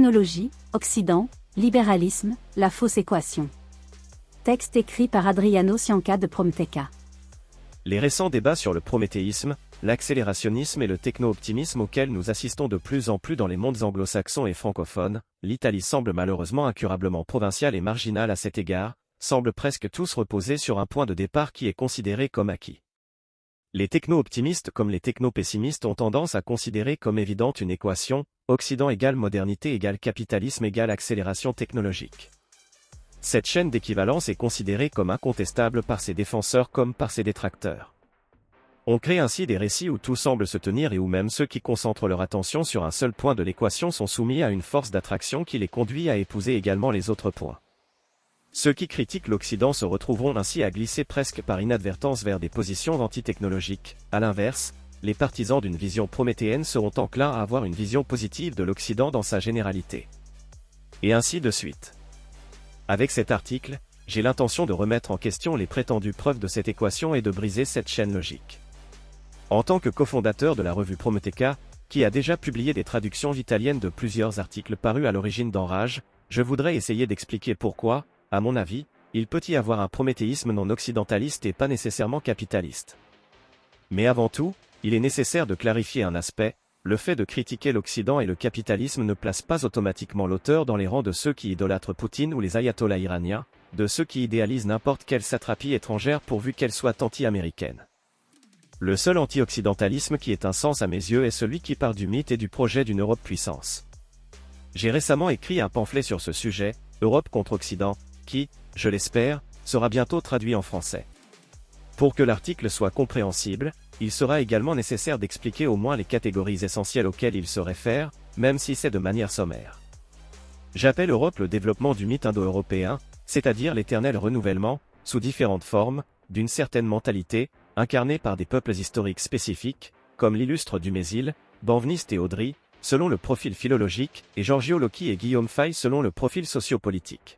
Technologie, Occident, libéralisme, la fausse équation. Texte écrit par Adriano Cianca de Promteca. Les récents débats sur le prométhéisme, l'accélérationnisme et le techno-optimisme auxquels nous assistons de plus en plus dans les mondes anglo-saxons et francophones, l'Italie semble malheureusement incurablement provinciale et marginale à cet égard, semblent presque tous reposer sur un point de départ qui est considéré comme acquis. Les techno-optimistes comme les techno-pessimistes ont tendance à considérer comme évidente une équation, Occident égale modernité égale capitalisme égale accélération technologique. Cette chaîne d'équivalence est considérée comme incontestable par ses défenseurs comme par ses détracteurs. On crée ainsi des récits où tout semble se tenir et où même ceux qui concentrent leur attention sur un seul point de l'équation sont soumis à une force d'attraction qui les conduit à épouser également les autres points. Ceux qui critiquent l'Occident se retrouveront ainsi à glisser presque par inadvertance vers des positions anti-technologiques. À l'inverse, les partisans d'une vision prométhéenne seront enclins à avoir une vision positive de l'Occident dans sa généralité. Et ainsi de suite. Avec cet article, j'ai l'intention de remettre en question les prétendues preuves de cette équation et de briser cette chaîne logique. En tant que cofondateur de la revue Promteca, qui a déjà publié des traductions italiennes de plusieurs articles parus à l'origine dans Rage, je voudrais essayer d'expliquer pourquoi, à mon avis, il peut y avoir un prométhéisme non occidentaliste et pas nécessairement capitaliste. Mais avant tout, il est nécessaire de clarifier un aspect, le fait de critiquer l'Occident et le capitalisme ne place pas automatiquement l'auteur dans les rangs de ceux qui idolâtrent Poutine ou les ayatollahs iraniens, de ceux qui idéalisent n'importe quelle satrapie étrangère pourvu qu'elle soit anti-américaine. Le seul anti-occidentalisme qui ait un sens à mes yeux est celui qui part du mythe et du projet d'une Europe puissance. J'ai récemment écrit un pamphlet sur ce sujet, Europe contre Occident, qui, je l'espère, sera bientôt traduit en français. Pour que l'article soit compréhensible, il sera également nécessaire d'expliquer au moins les catégories essentielles auxquelles il se réfère, même si c'est de manière sommaire. J'appelle Europe le développement du mythe indo-européen, c'est-à-dire l'éternel renouvellement, sous différentes formes, d'une certaine mentalité, incarnée par des peuples historiques spécifiques, comme l'illustre Dumézil, Benveniste et Audry, selon le profil philologique, et Giorgio Locchi et Guillaume Fay selon le profil sociopolitique.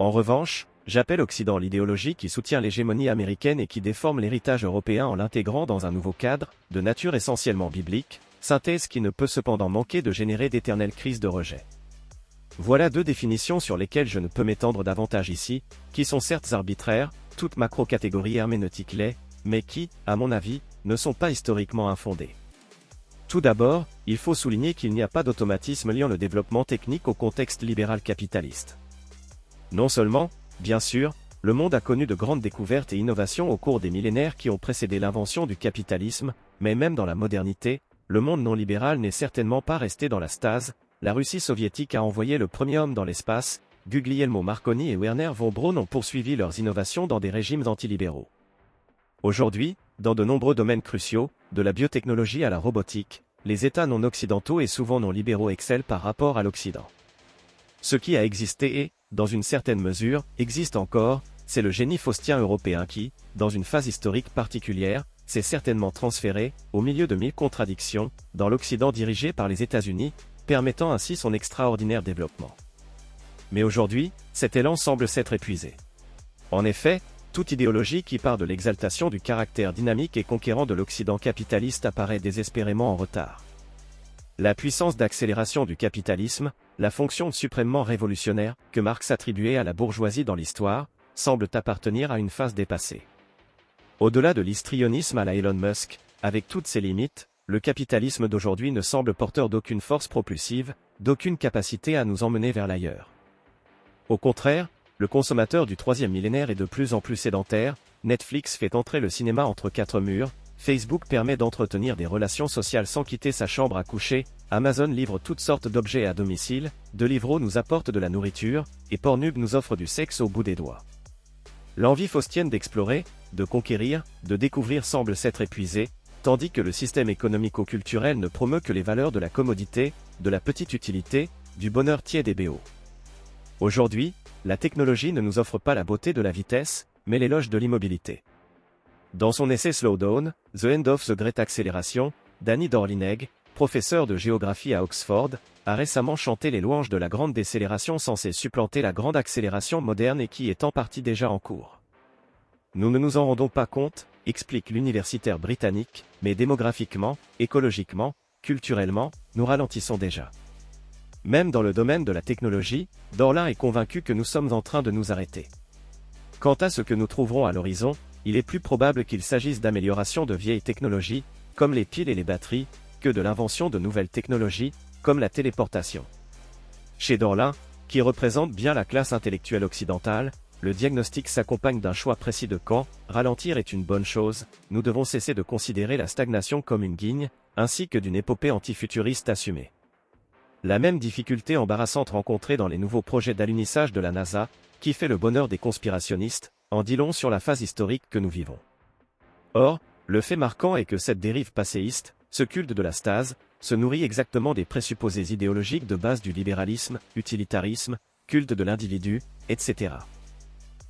En revanche, j'appelle Occident l'idéologie qui soutient l'hégémonie américaine et qui déforme l'héritage européen en l'intégrant dans un nouveau cadre, de nature essentiellement biblique, synthèse qui ne peut cependant manquer de générer d'éternelles crises de rejet. Voilà deux définitions sur lesquelles je ne peux m'étendre davantage ici, qui sont certes arbitraires, toute macro-catégorie herméneutique l'est, mais qui, à mon avis, ne sont pas historiquement infondées. Tout d'abord, il faut souligner qu'il n'y a pas d'automatisme liant le développement technique au contexte libéral capitaliste. Non seulement, bien sûr, le monde a connu de grandes découvertes et innovations au cours des millénaires qui ont précédé l'invention du capitalisme, mais même dans la modernité, le monde non libéral n'est certainement pas resté dans la stase. La Russie soviétique a envoyé le premier homme dans l'espace, Guglielmo Marconi et Werner von Braun ont poursuivi leurs innovations dans des régimes antilibéraux. Aujourd'hui, dans de nombreux domaines cruciaux, de la biotechnologie à la robotique, les États non occidentaux et souvent non libéraux excellent par rapport à l'Occident. Ce qui a existé et, dans une certaine mesure, existe encore, c'est le génie faustien européen qui, dans une phase historique particulière, s'est certainement transféré, au milieu de 1000 contradictions, dans l'Occident dirigé par les États-Unis, permettant ainsi son extraordinaire développement. Mais aujourd'hui, cet élan semble s'être épuisé. En effet, toute idéologie qui part de l'exaltation du caractère dynamique et conquérant de l'Occident capitaliste apparaît désespérément en retard. La puissance d'accélération du capitalisme, la fonction suprêmement révolutionnaire que Marx attribuait à la bourgeoisie dans l'histoire, semble appartenir à une phase dépassée. Au-delà de l'histrionisme à la Elon Musk, avec toutes ses limites, le capitalisme d'aujourd'hui ne semble porteur d'aucune force propulsive, d'aucune capacité à nous emmener vers l'ailleurs. Au contraire, le consommateur du troisième millénaire est de plus en plus sédentaire, Netflix fait entrer le cinéma entre quatre murs, Facebook permet d'entretenir des relations sociales sans quitter sa chambre à coucher, Amazon livre toutes sortes d'objets à domicile, Deliveroo nous apporte de la nourriture, et Pornhub nous offre du sexe au bout des doigts. L'envie faustienne d'explorer, de conquérir, de découvrir semble s'être épuisée, tandis que le système économico-culturel ne promeut que les valeurs de la commodité, de la petite utilité, du bonheur tiède et béot. Aujourd'hui, la technologie ne nous offre pas la beauté de la vitesse, mais l'éloge de l'immobilité. Dans son essai Slowdown, The End of the Great Acceleration, Danny Dorlineg, professeur de géographie à Oxford, a récemment chanté les louanges de la grande décélération censée supplanter la grande accélération moderne et qui est en partie déjà en cours. Nous ne nous en rendons pas compte, explique l'universitaire britannique, mais démographiquement, écologiquement, culturellement, nous ralentissons déjà. Même dans le domaine de la technologie, Dorlin est convaincu que nous sommes en train de nous arrêter. Quant à ce que nous trouverons à l'horizon, il est plus probable qu'il s'agisse d'améliorations de vieilles technologies, comme les piles et les batteries, que de l'invention de nouvelles technologies, comme la téléportation. Chez Dorlin, qui représente bien la classe intellectuelle occidentale, le diagnostic s'accompagne d'un choix précis de quand ralentir est une bonne chose, nous devons cesser de considérer la stagnation comme une guigne, ainsi que d'une épopée antifuturiste assumée. La même difficulté embarrassante rencontrée dans les nouveaux projets d'alunissage de la NASA, qui fait le bonheur des conspirationnistes, en dit long sur la phase historique que nous vivons. Or, le fait marquant est que cette dérive passéiste, ce culte de la stase, se nourrit exactement des présupposés idéologiques de base du libéralisme, utilitarisme, culte de l'individu, etc.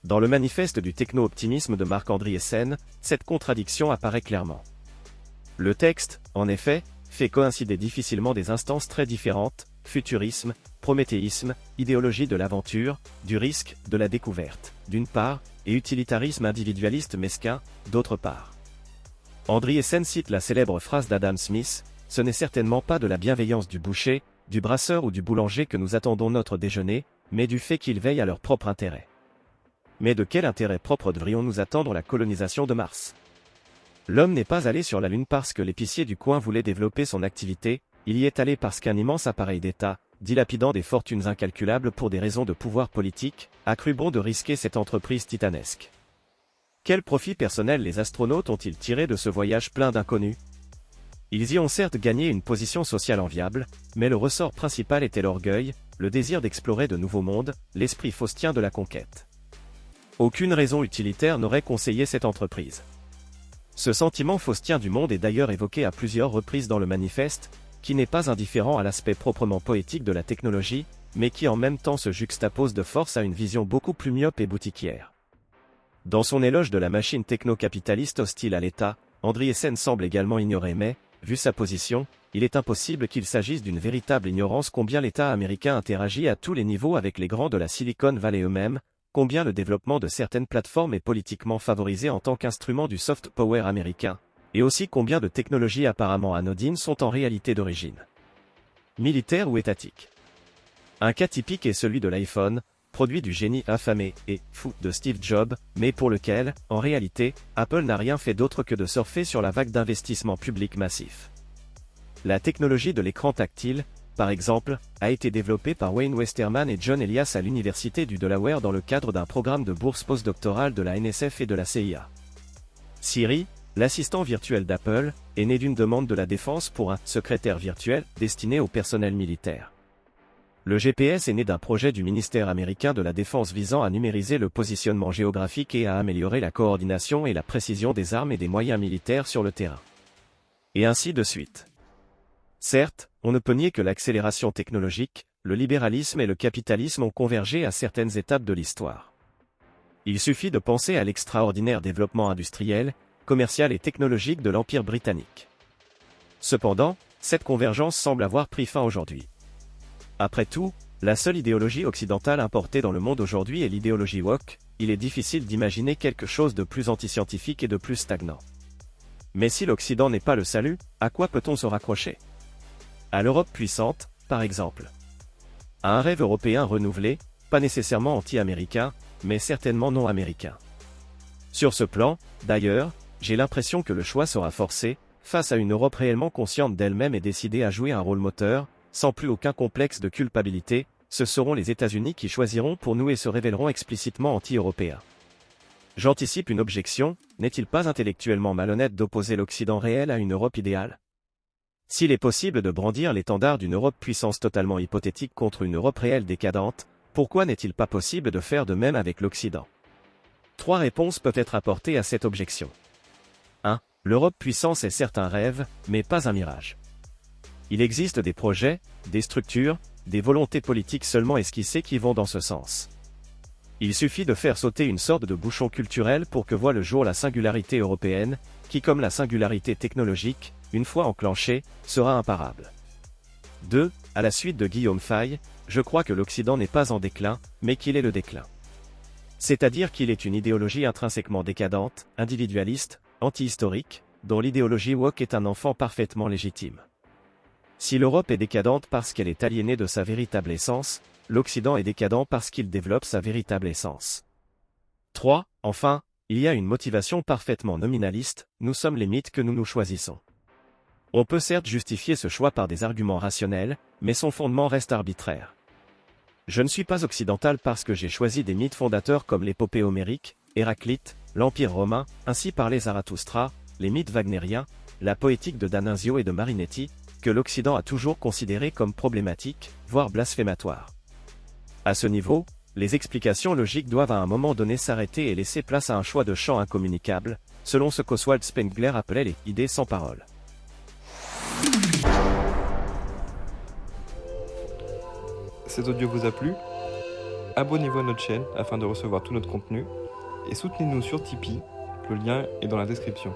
Dans le manifeste du techno-optimisme de Marc Andriessen, cette contradiction apparaît clairement. Le texte, en effet, fait coïncider difficilement des instances très différentes, futurisme, prométhéisme, idéologie de l'aventure, du risque, de la découverte, d'une part, et utilitarisme individualiste mesquin, d'autre part. Andriessen cite la célèbre phrase d'Adam Smith, « Ce n'est certainement pas de la bienveillance du boucher, du brasseur ou du boulanger que nous attendons notre déjeuner, mais du fait qu'ils veillent à leur propre intérêt. » Mais de quel intérêt propre devrions-nous attendre la colonisation de Mars? L'homme n'est pas allé sur la Lune parce que l'épicier du coin voulait développer son activité, il y est allé parce qu'un immense appareil d'État, dilapidant des fortunes incalculables pour des raisons de pouvoir politique, a cru bon de risquer cette entreprise titanesque. Quel profit personnel les astronautes ont-ils tiré de ce voyage plein d'inconnus? Ils y ont certes gagné une position sociale enviable, mais le ressort principal était l'orgueil, le désir d'explorer de nouveaux mondes, l'esprit faustien de la conquête. Aucune raison utilitaire n'aurait conseillé cette entreprise. Ce sentiment faustien du monde est d'ailleurs évoqué à plusieurs reprises dans le manifeste, qui n'est pas indifférent à l'aspect proprement poétique de la technologie, mais qui en même temps se juxtapose de force à une vision beaucoup plus myope et boutiquière. Dans son éloge de la machine techno-capitaliste hostile à l'État, Andriessen semble également ignorer mais, vu sa position, il est impossible qu'il s'agisse d'une véritable ignorance combien l'État américain interagit à tous les niveaux avec les grands de la Silicon Valley eux-mêmes, combien le développement de certaines plateformes est politiquement favorisé en tant qu'instrument du soft power américain, et aussi combien de technologies apparemment anodines sont en réalité d'origine militaire ou étatique. Un cas typique est celui de l'iPhone, produit du génie affamé et fou de Steve Jobs, mais pour lequel, en réalité, Apple n'a rien fait d'autre que de surfer sur la vague d'investissements publics massifs. La technologie de l'écran tactile, par exemple, a été développée par Wayne Westerman et John Elias à l'université du Delaware dans le cadre d'un programme de bourse postdoctorale de la NSF et de la CIA. Siri, l'assistant virtuel d'Apple, est né d'une demande de la défense pour un secrétaire virtuel destiné au personnel militaire. Le GPS est né d'un projet du ministère américain de la Défense visant à numériser le positionnement géographique et à améliorer la coordination et la précision des armes et des moyens militaires sur le terrain. Et ainsi de suite. Certes, on ne peut nier que l'accélération technologique, le libéralisme et le capitalisme ont convergé à certaines étapes de l'histoire. Il suffit de penser à l'extraordinaire développement industriel, commercial et technologique de l'Empire britannique. Cependant, cette convergence semble avoir pris fin aujourd'hui. Après tout, la seule idéologie occidentale importée dans le monde aujourd'hui est l'idéologie woke, il est difficile d'imaginer quelque chose de plus antiscientifique et de plus stagnant. Mais si l'Occident n'est pas le salut, à quoi peut-on se raccrocher? À l'Europe puissante, par exemple. À un rêve européen renouvelé, pas nécessairement anti-américain, mais certainement non américain. Sur ce plan, d'ailleurs, j'ai l'impression que le choix sera forcé, face à une Europe réellement consciente d'elle-même et décidée à jouer un rôle moteur, sans plus aucun complexe de culpabilité, ce seront les États-Unis qui choisiront pour nous et se révéleront explicitement anti-européens. J'anticipe une objection, n'est-il pas intellectuellement malhonnête d'opposer l'Occident réel à une Europe idéale? S'il est possible de brandir l'étendard d'une Europe puissance totalement hypothétique contre une Europe réelle décadente, pourquoi n'est-il pas possible de faire de même avec l'Occident? 3 réponses peuvent être apportées à cette objection. 1. L'Europe puissance est certes un rêve, mais pas un mirage. Il existe des projets, des structures, des volontés politiques seulement esquissées qui vont dans ce sens. Il suffit de faire sauter une sorte de bouchon culturel pour que voie le jour la singularité européenne, qui comme la singularité technologique, une fois enclenchée, sera imparable. 2. À la suite de Guillaume Faye, je crois que l'Occident n'est pas en déclin, mais qu'il est le déclin. C'est-à-dire qu'il est une idéologie intrinsèquement décadente, individualiste, anti-historique, dont l'idéologie woke est un enfant parfaitement légitime. Si l'Europe est décadente parce qu'elle est aliénée de sa véritable essence, l'Occident est décadent parce qu'il développe sa véritable essence. 3. Enfin, il y a une motivation parfaitement nominaliste, nous sommes les mythes que nous nous choisissons. On peut certes justifier ce choix par des arguments rationnels, mais son fondement reste arbitraire. Je ne suis pas occidental parce que j'ai choisi des mythes fondateurs comme l'épopée homérique, Héraclite, l'Empire romain, ainsi parlé Zarathustra, les mythes wagnériens, la poétique de D'Annunzio et de Marinetti, que l'Occident a toujours considéré comme problématiques, voire blasphématoires. À ce niveau, les explications logiques doivent à un moment donné s'arrêter et laisser place à un choix de champ incommunicable, selon ce qu'Oswald Spengler appelait les idées sans parole. Cet audio vous a plu? Abonnez-vous à notre chaîne afin de recevoir tout notre contenu et soutenez-nous sur Tipeee, le lien est dans la description.